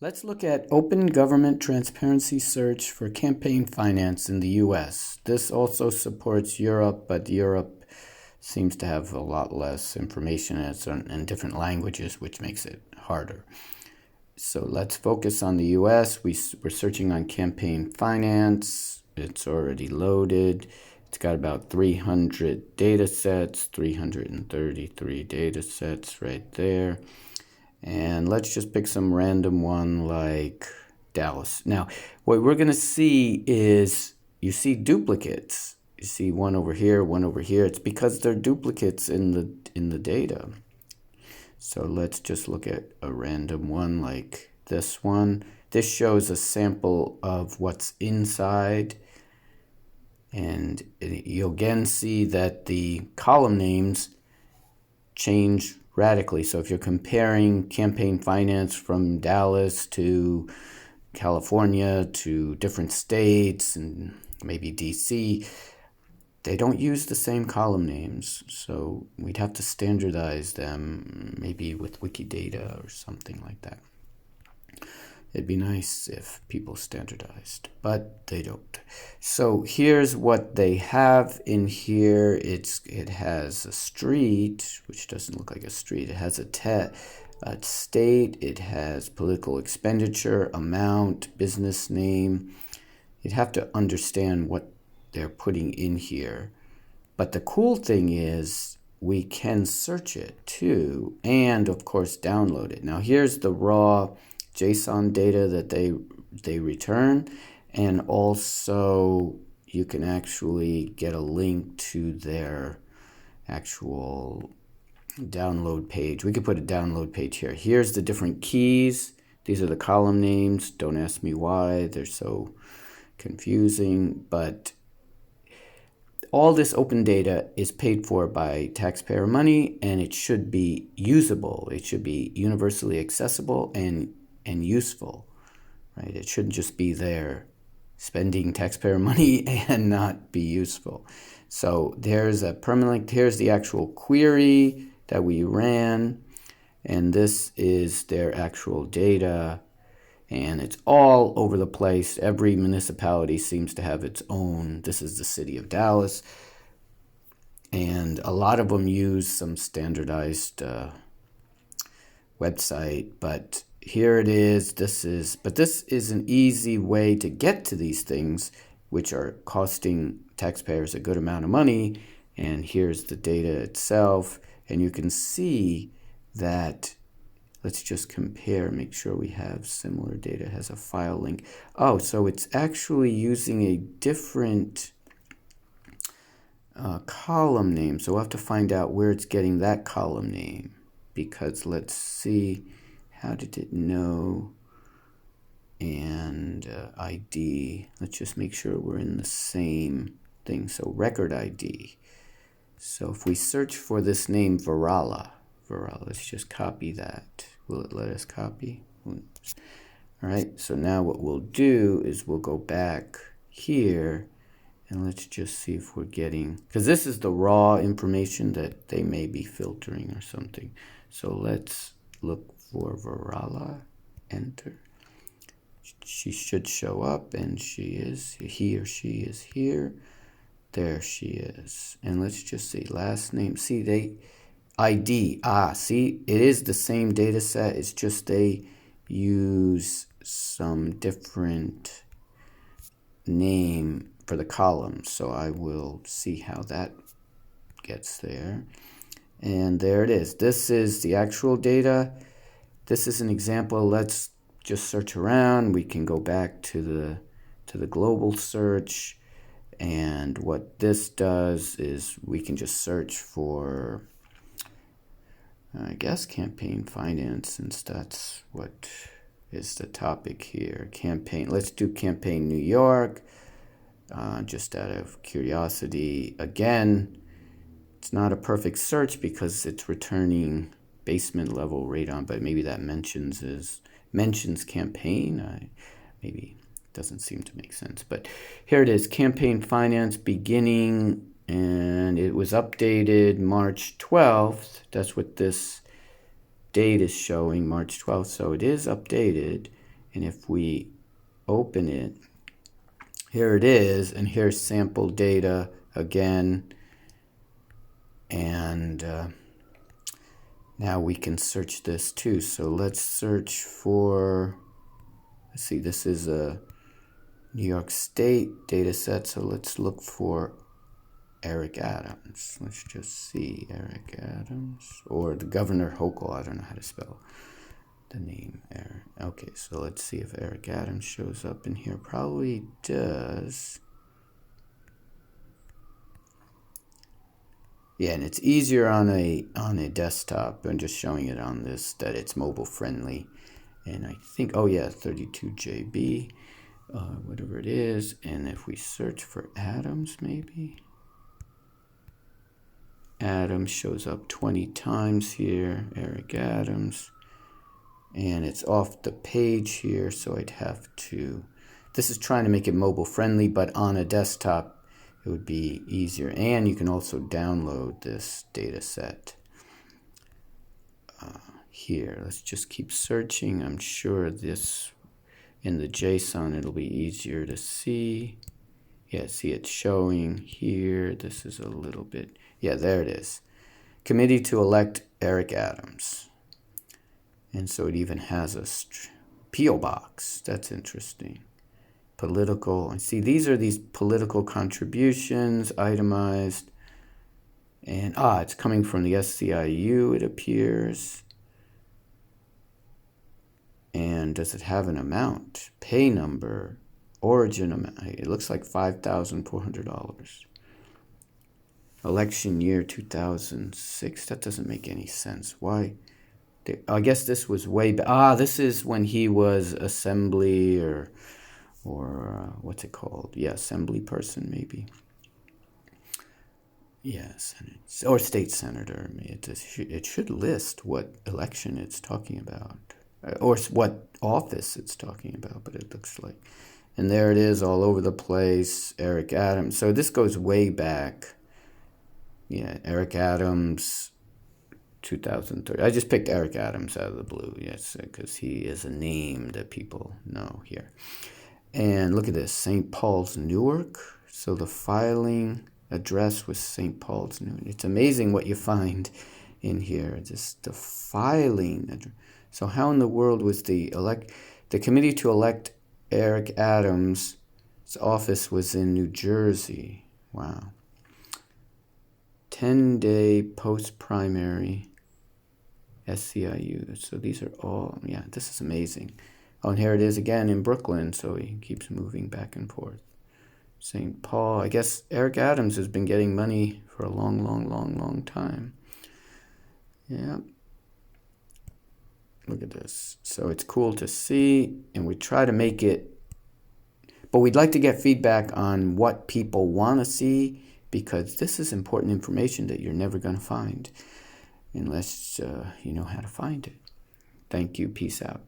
Let's look at open government transparency search for campaign finance in the US. This also supports Europe, but Europe seems to have a lot less information and it's in different languages, which makes it harder. So let's focus on the US. We're searching on campaign finance. It's already loaded. It's got about 300 data sets, 333 data sets right there. And let's just pick some random one like Dallas. Now, what we're going to see is you see duplicates. You see one over here, one over here. It's because they're duplicates in the data. So let's just look at a random one like this one. This shows a sample of what's inside. And you'll again see that the column names change radically. So if you're comparing campaign finance from Dallas to California to different states and maybe DC, they don't use the same column names. So we'd have to standardize them maybe with Wikidata or something like that. It'd be nice if people standardized, but they don't. So here's what they have in here. It has a street, which doesn't look like a street. It has a state. It has political expenditure, amount, business name. You'd have to understand what they're putting in here. But the cool thing is we can search it too, and of course download it. Now here's the raw JSON data that they return, and also you can actually get a link to their actual download page. We could put a download page here. Here's the different keys. These are the column names. Don't ask me why. They're so confusing, but all this open data is paid for by taxpayer money, and it should be usable. It should be universally accessible and useful, right? It shouldn't just be there spending taxpayer money and not be useful. So there's a permalink. Here's the actual query that we ran, and this is their actual data, and it's all over the place. Every municipality seems to have its own. This is the city of Dallas, and a lot of them use some standardized website, but here it is. This is an easy way to get to these things, which are costing taxpayers a good amount of money. And here's the data itself, and you can see that. Let's just compare, make sure we have similar data. It has a file link. Oh, so it's actually using a different column name. So we'll have to find out where it's getting that column name, because let's see, how did it know? And ID. Let's just make sure we're in the same thing. So record ID. So if we search for this name, Varala, let's just copy that. Will it let us copy? Oops. All right, so now what we'll do is we'll go back here and let's just see if we're getting, because this is the raw information that they may be filtering or something. So let's look for Varala, enter. She should show up, and she is, he or she is here. There she is. And let's just see, last name, see, ID, see, it is the same data set. It's just they use some different name for the columns. So I will see how that gets there. And there it is. This is the actual data. This is an example. Let's just search around. We can go back to the global search. And what this does is we can just search for, I guess, campaign finance, since that's what is the topic here. Campaign. Let's do campaign New York, just out of curiosity. Again, it's not a perfect search because it's returning basement level radon, but maybe that mentions campaign. Maybe doesn't seem to make sense. But here it is, campaign finance beginning, and it was updated March 12th. That's what this date is showing, March 12th. So it is updated. And if we open it, here it is, and here's sample data again. And now we can search this too. So let's search for, let's see, this is a New York State data set. So let's look for Eric Adams. Let's just see Eric Adams, or the Governor Hochul. I don't know how to spell the name Eric. Okay, so let's see if Eric Adams shows up in here. Probably does. Yeah, and it's easier on a desktop and just showing it on this that it's mobile friendly. And I think, oh yeah, 32 JB, whatever it is. And if we search for Adams, maybe Adams shows up 20 times here, Eric Adams, and it's off the page here, so I'd have to, this is trying to make it mobile friendly, but on a desktop it would be easier. And you can also download this data set here. Let's just keep searching. I'm sure this, in the JSON, it'll be easier to see. Yeah, see it's showing here. This is a little bit, yeah, there it is. Committee to elect Eric Adams. And so it even has a P.O. box. That's interesting. Political, and see these are these political contributions, itemized. And it's coming from the SCIU, it appears. And does it have an amount? Pay number, origin amount. It looks like $5,400. Election year 2006. That doesn't make any sense. Why? I guess this was way back. This is when he was assembly or what's it called? Yeah, assembly person maybe. Yes, or state senator. I mean, it should list what election it's talking about, or what office it's talking about, but it looks like. And there it is all over the place, Eric Adams. So this goes way back. Yeah, Eric Adams, 2003. I just picked Eric Adams out of the blue, yes, because he is a name that people know here. And look at this, St. Paul's, Newark. So the filing address was St. Paul's, Newark. It's amazing what you find in here. Just the filing address. So how in the world was the committee to elect Eric Adams' office was in New Jersey? Wow. 10-day post-primary SCIU. So these are all, yeah, this is amazing. Oh, and here it is again in Brooklyn, so he keeps moving back and forth. St. Paul, I guess Eric Adams has been getting money for a long time. Yeah. Look at this. So it's cool to see, and we try to make it, but we'd like to get feedback on what people want to see, because this is important information that you're never going to find unless you know how to find it. Thank you. Peace out.